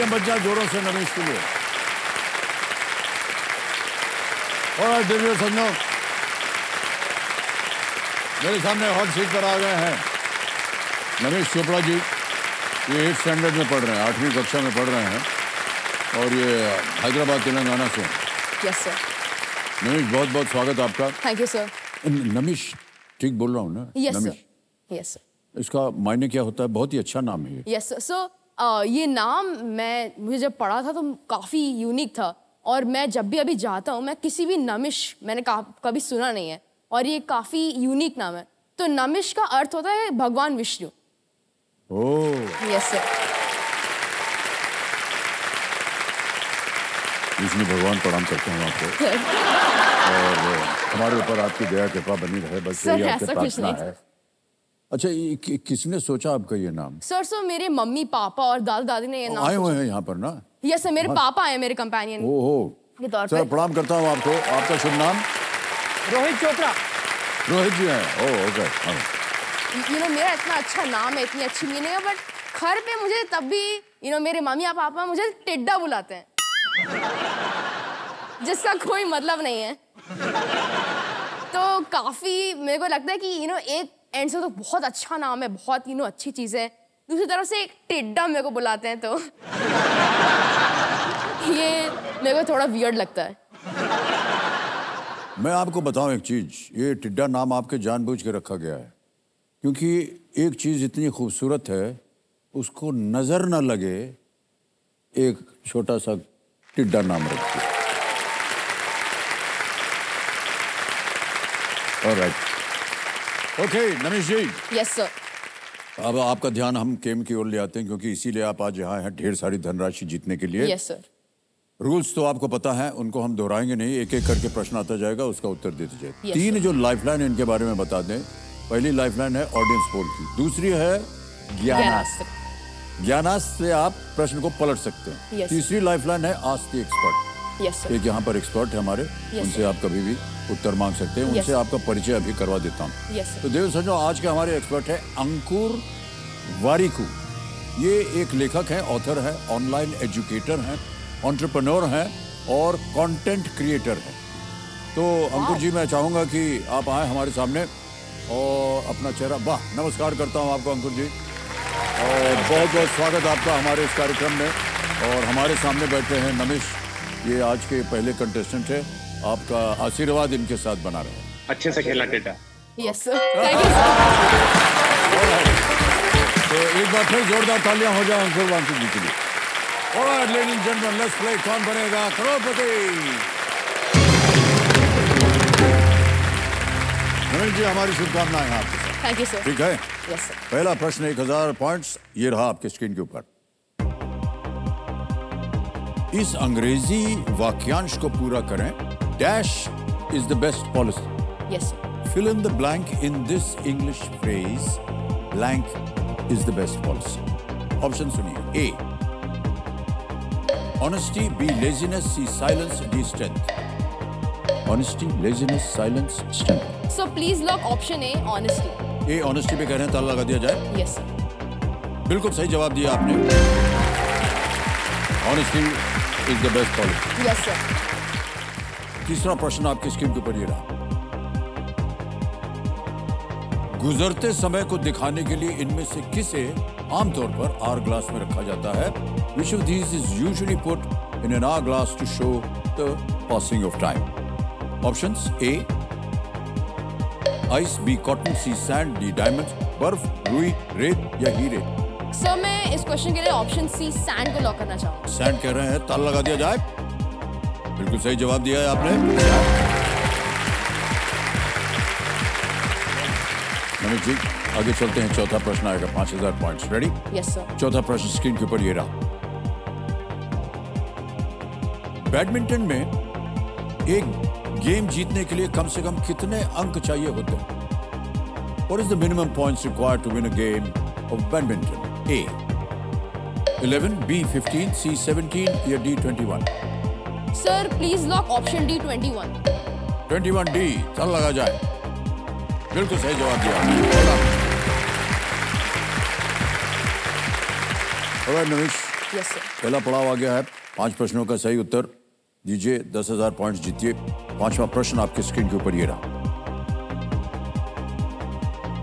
तालियां बज जाए जोरों से नमिश के लिए। और दिव्य सज्जनों, मेरे सामने हॉट सीट पर आ गए हैं नमिश चोपड़ा जी। ये 8th स्टैंडर्ड में पढ़ रहे हैं, 8वीं कक्षा में पढ़ रहे हैं और ये हैदराबाद तेलंगाना से। Yes sir. नमिश, बहुत बहुत स्वागत आपका। Thank you sir. नमिश ठीक बोल रहा हूँ ना? Yes Namish. Sir. Yes sir. इसका मायने क्या होता है? बहुत ही अच्छा नाम है ये। Yes sir. सो ये नाम मुझे जब पढ़ा था तो काफ़ी यूनिक था और मैं जब भी अभी जाता हूँ मैं किसी भी नमिश मैंने कभी सुना नहीं है और ये काफ़ी यूनिक नाम है। तो नमिश का अर्थ होता है भगवान Vishnu. Oh. Yes sir. Vishnu भगवान प्रणाम करते हैं आपको और हमारे ऊपर आपकी दया कृपा बनी रहे, बस यही आपसे प्रार्थना है। अच्छा, किसने सोचा आपका ये नाम? सर मेरे मम्मी पापा और दादा दादी ने ये नाम आए हुए हैं यहाँ पर ना? यस सर, मेरे पापा आए मेरे कंपेनियन के तौर पे। सर प्रणाम करता हूँ आपको। आपका शुभ नाम? रोहित चोपड़ा। रोहित जी हैं? Oh okay. मेरा इतना अच्छा नाम है, इतनी अच्छी मीनिंग है, बट घर पे मुझे तब भी मेरे मम्मी या पापा मुझे टिड्डा बुलाते हैं जिसका कोई मतलब नहीं है। तो काफी मेरे को लगता है कि एक एंड से तो बहुत अच्छा नाम है, बहुत अच्छी चीज है, दूसरी तरफ से एक टिड्डा मेरे को बुलाते हैं तो ये मेरे को थोड़ा वियर्ड लगता है। मैं आपको बताऊं एक चीज, ये टिड्डा नाम आपके जानबूझ के रखा गया है क्योंकि एक चीज इतनी खूबसूरत है उसको नजर न लगे, एक छोटा सा टिड्डा नाम रखिए। Alright, okay Namish ji. Yes sir. अब आपका ध्यान हम गेम की ओर ले आते हैं क्योंकि इसीलिए आप आज यहाँ हैं, ढेर सारी धनराशि जीतने के लिए। Yes sir. रूल्स तो आपको पता है, उनको हम दोहराएंगे नहीं, एक एक करके प्रश्न आता जाएगा, उसका उत्तर देते जाए। 3 जो लाइफलाइन है इनके बारे में बता दें। पहली लाइफलाइन है ऑडियंस पोल की, दूसरी है ज्ञानास्त्र। ज्ञानास्त्र से आप प्रश्न को पलट सकते हैं। तीसरी लाइफलाइन है ask the expert. Yes sir. एक यहाँ पर एक्सपर्ट है हमारे, उनसे आप कभी भी उत्तर मांग सकते हैं। उनसे आपका परिचय अभी करवा देता हूँ। तो देव सज्जनों, आज के हमारे एक्सपर्ट है अंकुर वारिकू। ये एक लेखक हैं, ऑथर हैं, ऑनलाइन एजुकेटर हैं, एंटरप्रेन्योर हैं और कंटेंट क्रिएटर हैं। तो अंकुर जी, मैं चाहूंगा कि आप आए हमारे सामने और अपना चेहरा, वाह, नमस्कार करता हूं आपको अंकुर जी और बहुत बहुत स्वागत आपका हमारे इस कार्यक्रम में। और हमारे सामने बैठे हैं नमिश, ये आज के पहले कंटेस्टेंट है। आपका आशीर्वाद इनके साथ बना रहे। अच्छे से खेला टेटा। Yes sir, thank you sir. तो एक बार फिर जोरदार तालियां हो जाए अंकुर वारिकू जी के लिए। Alright, ladies and gentlemen, let's play कौन बनेगा करोड़पति। नमिश जी, हमारी शुभकामनाएं हैं आपके साथ। Thank you sir. ठीक है? Yes sir. पहला प्रश्न 1000 पॉइंट्स, ये रहा आपके स्क्रीन के ऊपर। इस अंग्रेजी वाक्यांश को पूरा करें। Dash is the best policy. Yes sir. Fill in the blank in this English phrase, blank is the best policy. Option सुनिए। A Honesty, B laziness, C silence, D strength. Honesty, laziness, silence, strength. So please lock option A, honesty. A honesty पे कह रहे हैं, ताला लगा दिया जाए। Yes sir. बिल्कुल सही जवाब दिया आपने। Honesty is the best policy. Yes sir. तीसरा प्रश्न आपकी स्क्रीन के ऊपर ये रहा। गुजरते समय को दिखाने के लिए इनमें से किसे आमतौर पर आर ग्लास में रखा जाता है? Which of these is usually put in an hour glass to show the passing of time? Options: A ice, B cotton, C sand, D diamonds, बर्फ, रुई, रेत या हीरे। सर मैं इस क्वेश्चन के लिए ऑप्शन सी सैंड को लॉक करना चाहूँगा। सैंड कह रहे हैं, ताला लगा दिया जाए। बिल्कुल सही जवाब दिया है आपने। नमिश जी, आगे चलते हैं। चौथा प्रश्न आएगा, 5000 पॉइंट्स। रेडी? Yes sir. चौथा प्रश्न स्क्रीन के ऊपर ये रहा। बैडमिंटन में एक गेम जीतने के लिए कम से कम कितने अंक चाहिए होते हैं? What is the minimum points required to win a game of badminton? A 11, B 15, C 17 या D 21? Sir please lock option D 21। 21 D, चल लगा जाए। बिल्कुल सही जवाब दिया। Alright, Namish, yes sir. पहला पड़ाव आ गया है, 5 प्रश्नों का सही उत्तर दीजिए, 10,000 पॉइंट्स जीतिए। 5वां प्रश्न आपके स्क्रीन के ऊपर ये रहा।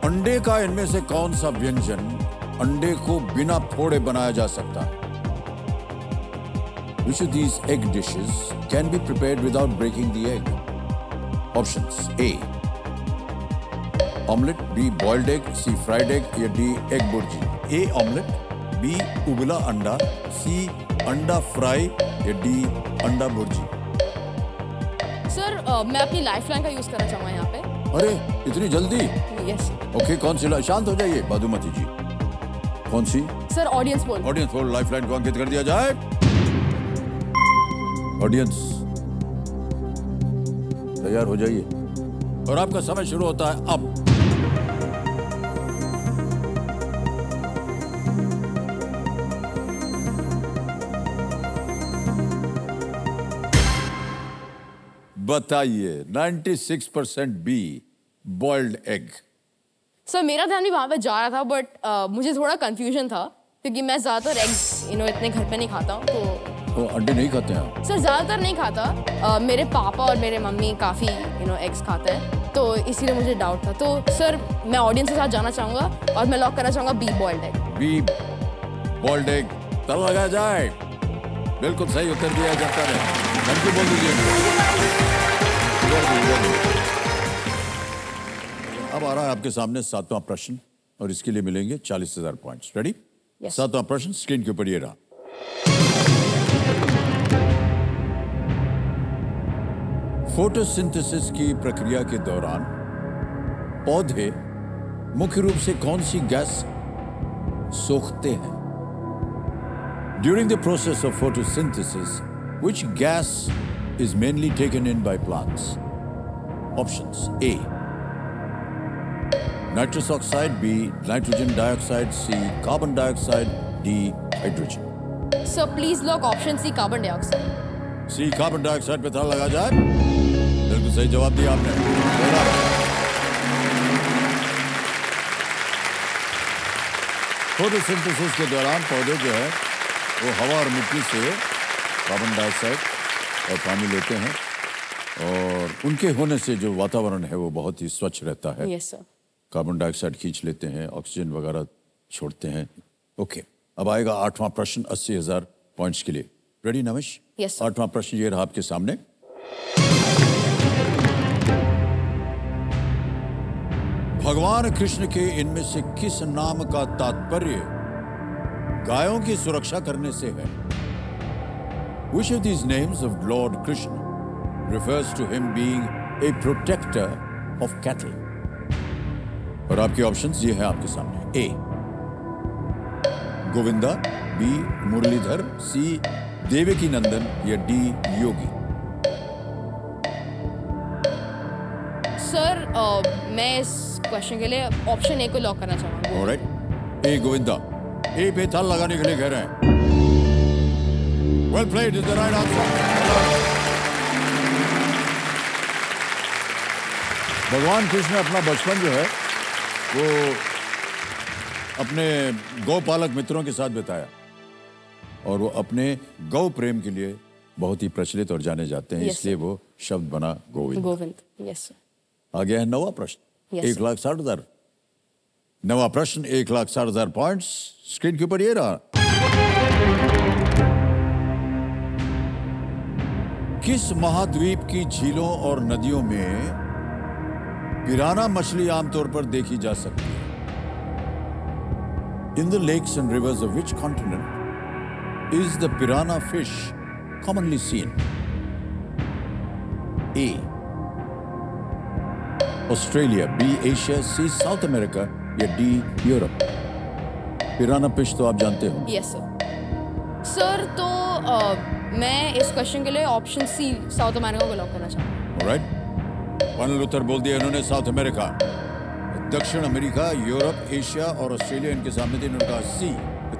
अंडे का इनमें से कौन सा व्यंजन अंडे को बिना फोड़े बनाया जा सकता है? Which of these egg dishes can be prepared without breaking the egg? Options: A. Omelette, B. Boiled egg, C. Fried egg, या D. Egg burji. A. Omelette, B. उबला अंडा, C. अंडा फ्राई, या D. अंडा बुर्जी। सर मैं अपनी lifeline का use करना चाहूंगा यहाँ पे। अरे इतनी जल्दी? यस। ओके, कौन सी? शांत हो जाइए, बादुमती जी। कौन सी? Sir audience poll. Audience poll lifeline को अंकित कर दिया जाए। ऑडियंस तैयार हो जाइए और आपका समय शुरू होता है अब। बताइए। 96% बी, बॉइल्ड एग। सर मेरा ध्यान भी वहां पे जा रहा था, बट मुझे थोड़ा कंफ्यूजन था क्योंकि मैं ज्यादातर एग्स इतने घर पे नहीं खाता हूँ, तो अंडे नहीं खाते हैं? सर ज्यादातर नहीं खाता। मेरे पापा और मेरे मम्मी काफी एग्स खाते हैं, तो इसीलिए मुझे डाउट था। तो सर मैं ऑडियंस के साथ जाना चाहूंगा और मैं लॉक करना चाहूंगा B, boiled egg. B, boiled egg. तब लगाया जाए। बिल्कुल सही उत्तर दिया जाता है। थैंक यू बोल दीजिए। अब आ रहा है आपके सामने 7वां प्रश्न और इसके लिए मिलेंगे 40,000 पॉइंट्स। रेडी? 7वां प्रश्न स्क्रीन के ऊपर ये रहा। फोटोसिंथेसिस की प्रक्रिया के दौरान पौधे मुख्य रूप से कौन सी गैस सोखते हैं? During the process of photosynthesis, which gas is mainly taken in by plants? Options: A. Nitrous oxide, B. Nitrogen dioxide, C. Carbon dioxide, D. Hydrogen. Sir, please lock option C, carbon dioxide. C. Carbon dioxide पे था लगा जाए। बिल्कुल सही जवाब दिया आपने। Photosynthesis के दौरान पौधे जो है वो हवा और मिट्टी से कार्बन डाइऑक्साइड और पानी लेते हैं और उनके होने से जो वातावरण है वो बहुत ही स्वच्छ रहता है। Yes sir. कार्बन डाइऑक्साइड खींच लेते हैं, ऑक्सीजन वगैरह छोड़ते हैं। ओके, अब आएगा 8वां प्रश्न 80,000 पॉइंट्स के लिए। रेडी नमिश? यस। 8वां प्रश्न ये रहा आपके सामने। भगवान कृष्ण के इनमें से किस नाम का तात्पर्य गायों की सुरक्षा करने से है? Which of these names of Lord Krishna refers to him being a protector of cattle? और आपके ऑप्शंस ये हैं आपके सामने। A. Govinda, B. Muralidhar, C. Devaki नंदन, या D. योगी। सर मैं इस क्वेश्चन के लिए ऑप्शन ए को लॉक करना चाहूंगा। ऑलराइट, ए गोविंदा। ए पे ताल लगाने के लिए कह रहे हैं। Well played, is the right answer. भगवान कृष्ण अपना बचपन जो है वो अपने गौपालक मित्रों के साथ बिताया और वो अपने गौ प्रेम के लिए बहुत ही प्रचलित और जाने जाते हैं। इसलिए वो शब्द बना गोविंद। Govind, yes sir. आ गया है 9वां प्रश्न। 1,60,000। 9वां प्रश्न 1,60,000 पॉइंट्स स्क्रीन के ऊपर ये रहा। किस महाद्वीप की झीलों और नदियों में पिराना मछली आमतौर पर देखी जा सकती है? In the lakes and rivers of which continent is the piranha fish commonly seen? A. Australia, B. Asia, C. South America, या D. Europe? पिराना फिश तो आप जानते हो। Yes sir. सर तो मैं इस क्वेश्चन के लिए ऑप्शन सी, साउथ अमेरिका को लॉक करना चाहूंगा। ऑलराइट, फाइनल उत्तर बोल दिया इन्होंने, साउथ अमेरिका। दक्षिण अमेरिका, यूरोप, एशिया और ऑस्ट्रेलिया इनके सामने थे। इन्होंने कहा सी,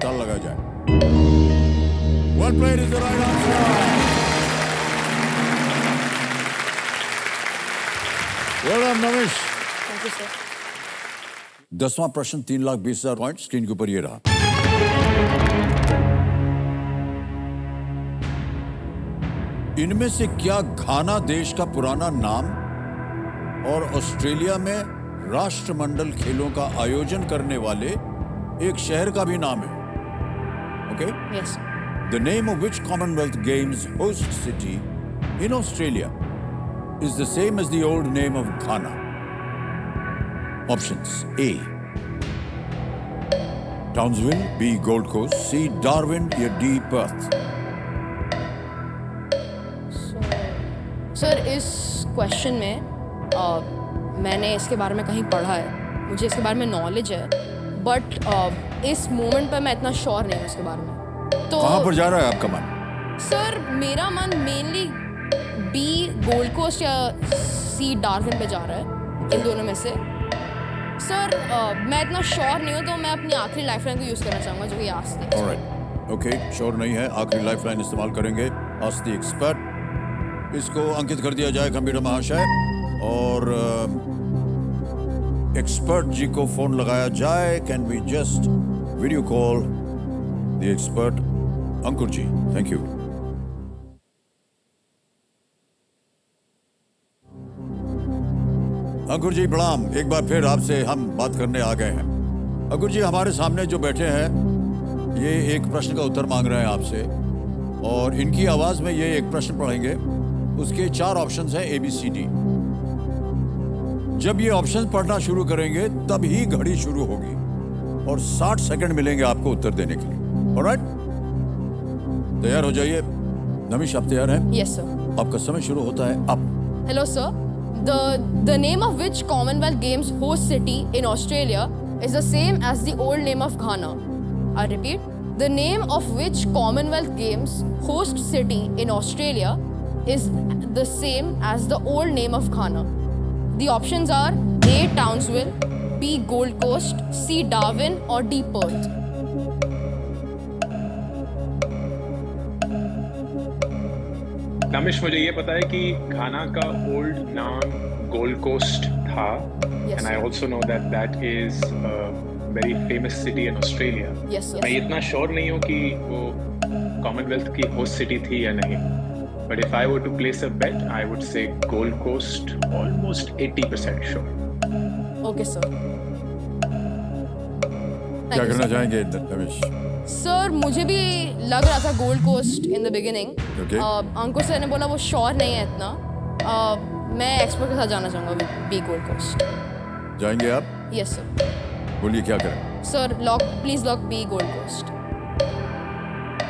ताल लगा जाए। Well played is the right answer. Well done, Namish. Thank you sir. 10वां प्रश्न 3,20,000 पॉइंट स्क्रीन के ऊपर ये रहा। इनमें से क्या घाना देश का पुराना नाम और ऑस्ट्रेलिया में राष्ट्रमंडल खेलों का आयोजन करने वाले एक शहर का भी नाम है? Okay? Yes. The name of which Commonwealth Games host city in Australia is the same as the old name of Ghana? Options: A, Townsville, B, Gold Coast, C, Darwin, या D, Perth. सर इस question में मैंने इसके बारे में कहीं पढ़ा है, मुझे इसके बारे में नॉलेज है, बट इस मोमेंट पर मैं इतना श्योर नहीं हूँ इसके बारे में। तो कहाँ पर जा रहा है आपका मन? सर मेरा मन मेनली बी गोल्ड कोस्ट या सी डार्विन पे जा रहा है, इन दोनों में से। सर मैं इतना श्योर नहीं हूँ, तो मैं अपनी आखिरी लाइफलाइन को यूज़ करना चाहूँगा, जो कि ask the expert. Alright, okay, sure नहीं है, आखिरी लाइफलाइन इस्तेमाल करेंगे, आस्क द एक्सपर्ट। इसको अंकित कर दिया जाए कंप्यूटर महाशय, और एक्सपर्ट जी को फोन लगाया जाए। Can we just video call the expert Ankur ji? Thank you. Ankur ji प्रणाम, एक बार फिर आपसे हम बात करने आ गए हैं। अंकुर जी, हमारे सामने जो बैठे हैं ये एक प्रश्न का उत्तर मांग रहे हैं आपसे, और इनकी आवाज में ये एक प्रश्न पढ़ेंगे। उसके 4 ऑप्शंस हैं, ABCD। जब ये ऑप्शन पढ़ना शुरू करेंगे तब ही घड़ी शुरू होगी और 60 सेकंड मिलेंगे आपको उत्तर देने के लिए। ऑलराइट, तैयार हो जाइए। नमिश, आप तैयार हैं? Yes sir. आपका समय शुरू होता है अब। Hello sir, the name of which Commonwealth Games host city in Australia is the same as the old name of Ghana? I repeat, the name of which Commonwealth Games host city in Australia is the same as the old name of Ghana. The options are A, Townsville, B, Gold Coast, C, Darwin, or D, Perth. Namish, मुझे ये पता है कि घाना का old नाम gold coast था, Yes, and I sir. also know that that is a very famous city in Australia. Yes, मैं yes. इतना श्योर नहीं हूँ कि वो कॉमनवेल्थ की होस्ट सिटी थी या नहीं, but if I were to place a bet, I would say Gold Coast, almost 80% sure. Okay, sir. क्या करना चाहेंगे नमिश? सर मुझे भी लग रहा था gold coast in the beginning. Okay. Ankur sir ने बोला वो श्योर नहीं है इतना। मैं एक्सपर्ट के साथ जाना चाहूँगा, बी गोल्ड कोस्ट। जाएंगे आप? Yes sir. बोलिए क्या करें? Sir please lock B gold coast.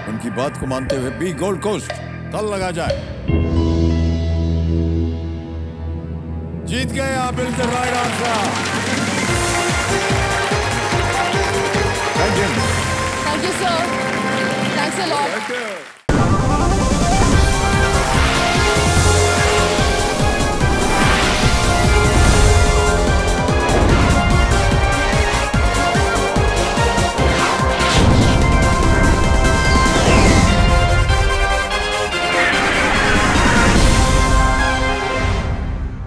उनकी बात को मानते हुए बी गोल्ड कोस्ट तल लगा जाए। जीत गए आप बिल्कुल right answer. Thank you. Thank you, sir. Thanks a lot. Thank you.